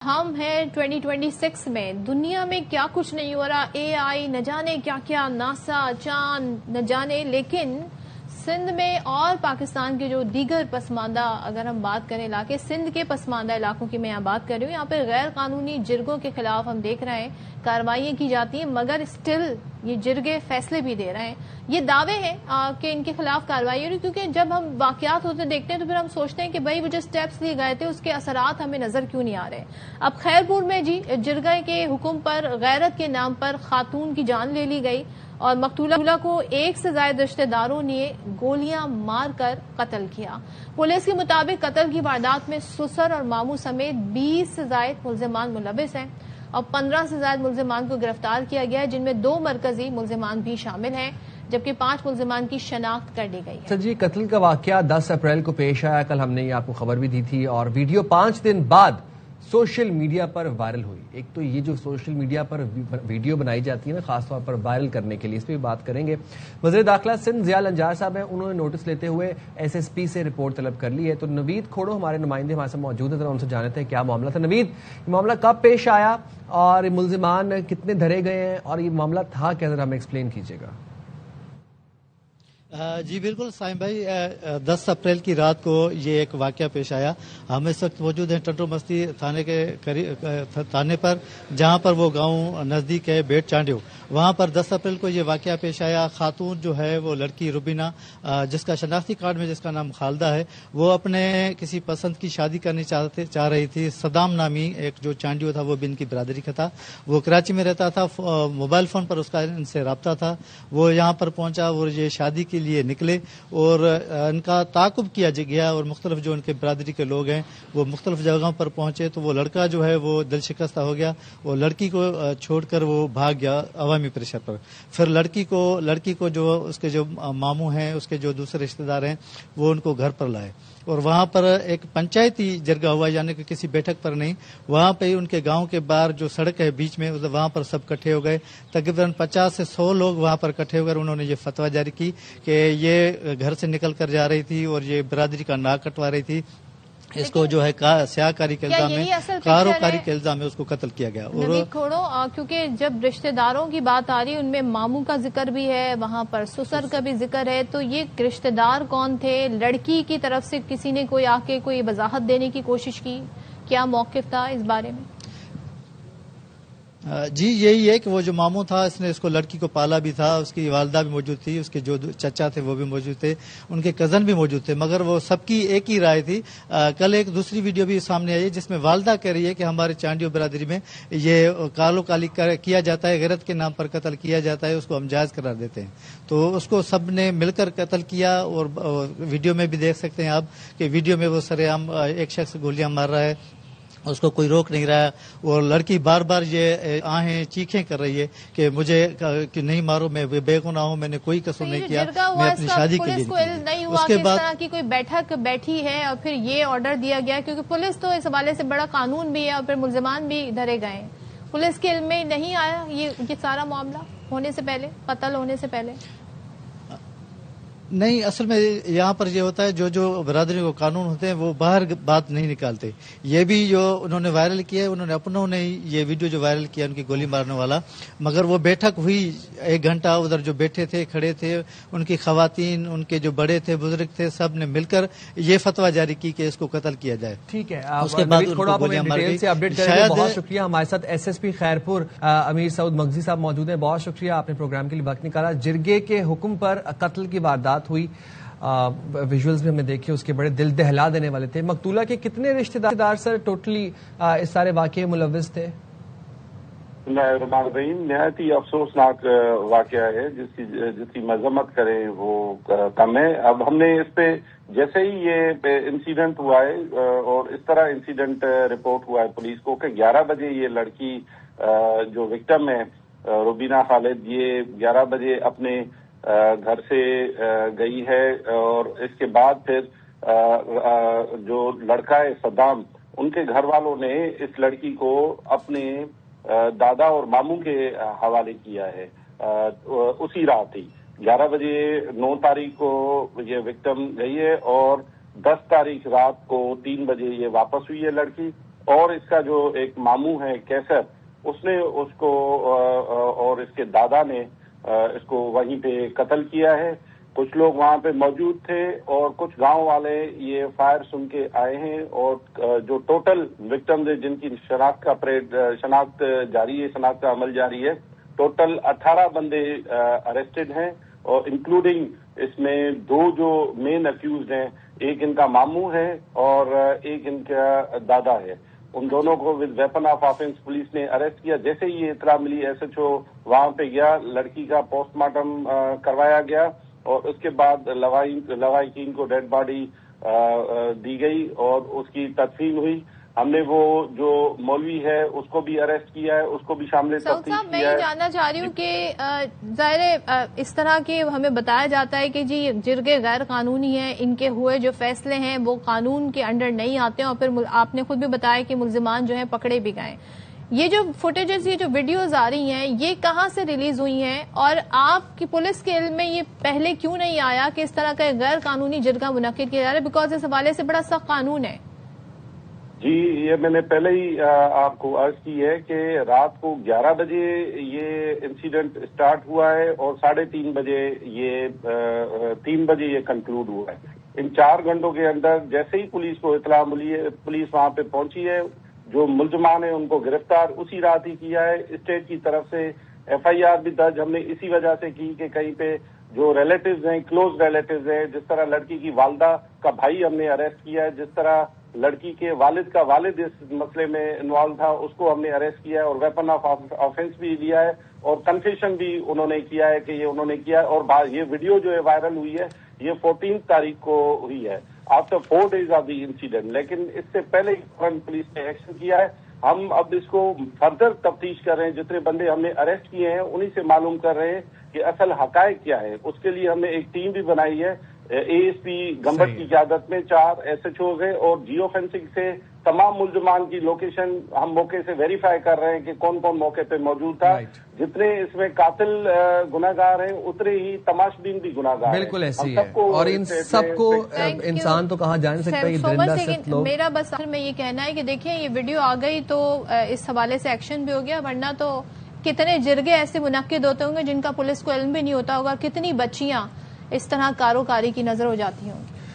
ہم ہیں 2026 میں، دنیا میں کیا کچھ نہیں ہو رہا، اے آئی نہ جانے کیا کیا، ناسا، چاند نہ جانے، لیکن سندھ میں اور پاکستان کے جو دیگر پسماندہ اگر ہم بات کریں علاقے، سندھ کے پسماندہ علاقوں کی میں یہاں بات کر رہی ہوں، یہاں پہ غیر قانونی جرگوں کے خلاف ہم دیکھ رہے ہیں کارروائیاں کی جاتی ہیں، مگر اسٹل یہ جرگے فیصلے بھی دے رہے ہیں۔ یہ دعوے ہیں کہ ان کے خلاف کارروائی ہو رہی، کیونکہ جب ہم واقعات ہوتے دیکھتے ہیں تو پھر ہم سوچتے ہیں کہ بھائی وہ جو اسٹیپس لیے گئے تھے اس کے اثرات ہمیں نظر کیوں نہیں آ رہے۔ اب خیرپور میں جرگے کے حکم پر غیرت کے نام پر خاتون کی جان لے لی گئی اور مقتولہ کو ایک سے زائد رشتہ داروں نے گولیاں مار کر قتل کیا۔ پولیس کے مطابق قتل کی واردات میں سسر اور ماموں سمیت 20 سے زائد ملزمان ملوث ہیں اور 15 سے زائد ملزمان کو گرفتار کیا گیا ہے، جن میں 2 مرکزی ملزمان بھی شامل ہیں، جبکہ 5 ملزمان کی شناخت کر لی گئی ہے۔ جی، قتل کا واقعہ 10 اپریل کو پیش آیا، کل ہم نے یہ آپ کو خبر بھی دی تھی، اور ویڈیو 5 دن بعد سوشل میڈیا پر وائرل ہوئی۔ ایک تو یہ جو سوشل میڈیا پر ویڈیو بنائی جاتی ہے نا، خاص طور پر وائرل کرنے کے لیے، اس پہ بھی بات کریں گے۔ وزیر داخلہ سندھ ضیاء الانجار صاحب ہیں، انہوں نے نوٹس لیتے ہوئے ایس ایس پی سے رپورٹ طلب کر لی ہے۔ تو نوید کھوڑو ہمارے نمائندے ہمارے ساتھ موجود ہیں، ذرا ان سے جانتے ہیں کیا معاملہ تھا۔ نوید، یہ معاملہ کب پیش آیا اور ملزمان کتنے دھرے گئے ہیں اور یہ معاملہ تھا کیا، ذرا ہمیں ایکسپلین کیجیے گا۔ جی بالکل سائم بھائی، 10 اپریل کی رات کو یہ ایک واقعہ پیش آیا۔ ہم اس وقت موجود ہیں ٹنڈو مستی تھانے پر، جہاں پر وہ گاؤں نزدیک ہے بیٹ چانڈیو، وہاں پر 10 اپریل کو یہ واقعہ پیش آیا۔ خاتون جو ہے وہ لڑکی روبینہ، جس کا شناختی کارڈ میں جس کا نام خالدہ ہے، وہ اپنے کسی پسند کی شادی کرنی چاہ رہی تھی۔ صدام نامی ایک جو چانڈیو تھا وہ بھی ان کی برادری کا تھا، وہ کراچی میں رہتا تھا، موبائل فون پر اس کا ان سے رابطہ تھا۔ وہ یہاں پر پہنچا اور یہ شادی کے لیے نکلے اور ان کا تعاقب کیا گیا، اور مختلف جو ان کے برادری کے لوگ ہیں وہ مختلف جگہوں پر پہنچے، تو وہ لڑکا جو ہے وہ دل شکستہ ہو گیا اور لڑکی کو چھوڑ کر وہ بھاگ گیا عوامی پریشر پر۔ پھر لڑکی کو جو اس کے جو ماموں ہیں، اس کے جو دوسرے رشتہ دار ہیں، وہ ان کو گھر پر لائے اور وہاں پر ایک پنچایتی جرگہ ہوا، یعنی کہ کسی بیٹھک پر نہیں، وہاں پہ ان کے گاؤں کے باہر جو سڑک ہے بیچ میں، وہاں پر سب اکٹھے ہو گئے۔ تقریباً 50 سے 100 لوگ وہاں پر اکٹھے ہو گئے، انہوں نے یہ فتویٰ جاری کی کہ یہ گھر سے نکل کر جا رہی تھی اور یہ برادری کا ناک کٹوا رہی تھی، اس کو جو ہے سیاہ کاری کے الزام میں، کاروکاری کے الزام میں اس کو قتل کیا گیا۔ اور کھوڑو، کیونکہ جب رشتہ داروں کی بات آ رہی ہے ان میں ماموں کا ذکر بھی ہے، وہاں پر سسر کا بھی ذکر ہے، تو یہ رشتہ دار کون تھے؟ لڑکی کی طرف سے کسی نے کوئی آ کے کوئی وضاحت دینے کی کوشش کی؟ کیا موقف تھا اس بارے میں؟ جی یہی ہے کہ وہ جو ماموں تھا، اس نے اس کو لڑکی کو پالا بھی تھا، اس کی والدہ بھی موجود تھی، اس کے جو چچا تھے وہ بھی موجود تھے، ان کے کزن بھی موجود تھے، مگر وہ سب کی ایک ہی رائے تھی۔ کل ایک دوسری ویڈیو بھی سامنے آئی جس میں والدہ کہہ رہی ہے کہ ہمارے چانڈیو برادری میں یہ کالو کالی کیا جاتا ہے، غیرت کے نام پر قتل کیا جاتا ہے، اس کو ہم جائز قرار دیتے ہیں۔ تو اس کو سب نے مل کر قتل کیا، اور ویڈیو میں بھی دیکھ سکتے ہیں آپ کہ ویڈیو میں وہ سرے عام ایک شخص گولیاں مار رہا ہے، اس کو کوئی روک نہیں رہا، اور لڑکی بار بار یہ آہیں چیخیں کر رہی ہے کہ مجھے کہ نہیں مارو، میں بے گناہ ہوں، میں نے کوئی قصور نہیں کیا، میں اپنی شادی کے لیے نہیں ہوا کہ اس طرح کی کوئی بیٹھک بیٹھی ہے اور پھر یہ آرڈر دیا گیا، کیونکہ پولیس تو اس حوالے سے بڑا قانون بھی ہے اور پھر ملزمان بھی دھرے گئے، پولیس کے علم میں نہیں آیا یہ سارا معاملہ ہونے سے پہلے، قتل ہونے سے پہلے؟ نہیں، اصل میں یہاں پر یہ ہوتا ہے جو برادری کو قانون ہوتے ہیں وہ باہر بات نہیں نکالتے۔ یہ بھی جو انہوں نے وائرل کیا ہے، انہوں نے اپنوں نے یہ ویڈیو جو وائرل کیا ان کی گولی مارنے والا، مگر وہ بیٹھک ہوئی 1 گھنٹہ، ادھر جو بیٹھے تھے کھڑے تھے ان کی خواتین، ان کے جو بڑے تھے بزرگ تھے، سب نے مل کر یہ فتویٰ جاری کی کہ اس کو قتل کیا جائے۔ ٹھیک ہے، اس کے بعد گولیاں مار گئی۔ بہت شکریہ۔ ہمارے ساتھ ایس ایس پی خیرپور امیر سعود مغزی صاحب موجود ہیں، بہت شکریہ، آپ نے پروگرام کے لیے وقت نکالا۔ جرگے کے حکم پر قتل کی واردات ہوئی، ویژولز بھی ہم نے دیکھے، اس کے بڑے دل دہلا دینے والے تھے۔ مقتولہ کے کتنے رشتہ دار سر ٹوٹلی اس سارے واقعے ملوث تھے؟ نہایت ہی افسوسناک واقعہ ہے، جس کی مذمت کریں وہ کم ہے۔ اب ہم نے اس پہ جیسے ہی یہ انسیڈنٹ ہوا ہے اور اس طرح انسیڈنٹ رپورٹ ہوا ہے پولیس کو کہ 11 بجے یہ لڑکی جو وکٹم ہے روبینہ خالد، یہ 11 بجے اپنے گھر سے گئی ہے، اور اس کے بعد پھر جو لڑکا ہے صدام، ان کے گھر والوں نے اس لڑکی کو اپنے دادا اور ماموں کے حوالے کیا ہے۔ اسی رات ہی 11 بجے 9 تاریخ کو یہ وکٹم گئی ہے، اور 10 تاریخ رات کو 3 بجے یہ واپس ہوئی ہے لڑکی، اور اس کا جو ایک ماموں ہے کیسر، اس نے اس کو اور اس کے دادا نے اس کو وہیں پہ قتل کیا ہے۔ کچھ لوگ وہاں پہ موجود تھے اور کچھ گاؤں والے یہ فائر سن کے آئے ہیں، اور جو ٹوٹل وکٹمز ہیں جن کی شناخت جاری ہے، شناخت کا عمل جاری ہے، ٹوٹل 18 بندے اریسٹڈ ہیں، اور انکلوڈنگ اس میں 2 جو مین اکیوزڈ ہیں، ایک ان کا ماموں ہے اور ایک ان کا دادا ہے۔ ان دونوں کو with weapon of offence police نے اریسٹ کیا۔ جیسے ہی یہ اطلاع ملی SHO وہاں پہ گیا، لڑکی کا پوسٹ مارٹم کروایا گیا، اور اس کے بعد لواحقین کو ڈیڈ باڈی دی گئی اور اس کی تدفین ہوئی۔ ہم نے وہ جو مولوی ہے اس کو بھی اریسٹ کیا ہے، اس کو بھی شامل سعود صاحب، میں یہ جاننا چاہ رہی ہوں کہ ظاہر اس طرح کے ہمیں بتایا جاتا ہے کہ جی جرگے غیر قانونی ہیں، ان کے ہوئے جو فیصلے ہیں وہ قانون کے انڈر نہیں آتے ہیں، اور پھر آپ نے خود بھی بتایا کہ ملزمان جو ہیں پکڑے بھی گئے۔ یہ جو فوٹیجز، یہ جو ویڈیوز آ رہی ہیں، یہ کہاں سے ریلیز ہوئی ہیں، اور آپ کی پولیس کے علم میں یہ پہلے کیوں نہیں آیا کہ اس طرح کا غیر قانونی جرگہ منعقد کیا جا رہا ہے؟ بیکاز اس حوالے سے بڑا سخت قانون ہے۔ جی، یہ میں نے پہلے ہی آپ کو عرض کی ہے کہ رات کو 11 بجے یہ انسیڈنٹ اسٹارٹ ہوا ہے، اور 3:30 بجے یہ کنکلوڈ ہوا ہے۔ ان 4 گھنٹوں کے اندر جیسے ہی پولیس کو اطلاع ملی ہے، پولیس وہاں پہ پہنچی ہے، جو ملزمان ہیں ان کو گرفتار اسی رات ہی کیا ہے۔ اسٹیٹ کی طرف سے FIR بھی درج ہم نے اسی وجہ سے کی کہ کہیں پہ جو ریلیٹیوز ہیں، کلوز ریلیٹیوز ہیں، جس طرح لڑکی کی والدہ کا بھائی ہم نے اریسٹ کیا ہے، جس طرح لڑکی کے والد کا والد اس مسئلے میں انوالو تھا، اس کو ہم نے اریسٹ کیا ہے اور ویپن آف آفینس بھی لیا ہے، اور کنفیشن بھی انہوں نے کیا ہے کہ یہ انہوں نے کیا ہے۔ اور یہ ویڈیو جو ہے وائرل ہوئی ہے، یہ 14 تاریخ کو ہوئی ہے، after 4 days of the incident, لیکن اس سے پہلے پولیس نے ایکشن کیا ہے۔ ہم اب اس کو فردر تفتیش کر رہے ہیں، جتنے بندے ہم نے اریسٹ کیے ہیں انہی سے معلوم کر رہے ہیں کہ اصل حقائق کیا ہے۔ اس کے لیے ہم نے ایک ٹیم بھی بنائی ہے، ASP گمبٹ کی قیادت میں 4 SHOs ہیں، اور جیو فینسنگ سے تمام ملزمان کی لوکیشن ہم موقع سے ویریفائی کر رہے ہیں کہ کون کون موقع پہ موجود تھا۔ جتنے اس میں قاتل گناہ گار ہیں اتنے ہی تماش بین بھی گناہ گار ہیں۔ بالکل ایسی ہے، اور ان سب کو انسان تو کہاں جان سکتا ہے، یہ درندہ ست لوگ۔ میرا بس میں یہ کہنا ہے کہ دیکھیں یہ ویڈیو آ گئی تو اس حوالے سے ایکشن بھی ہو گیا، ورنہ تو کتنے جرگے ایسے منعقد ہوتے ہوں گے جن کا پولیس کو علم بھی نہیں ہوتا ہوگا، کتنی بچیاں اس طرح کاروکاری کی نظر ہو جاتی ہوں گی۔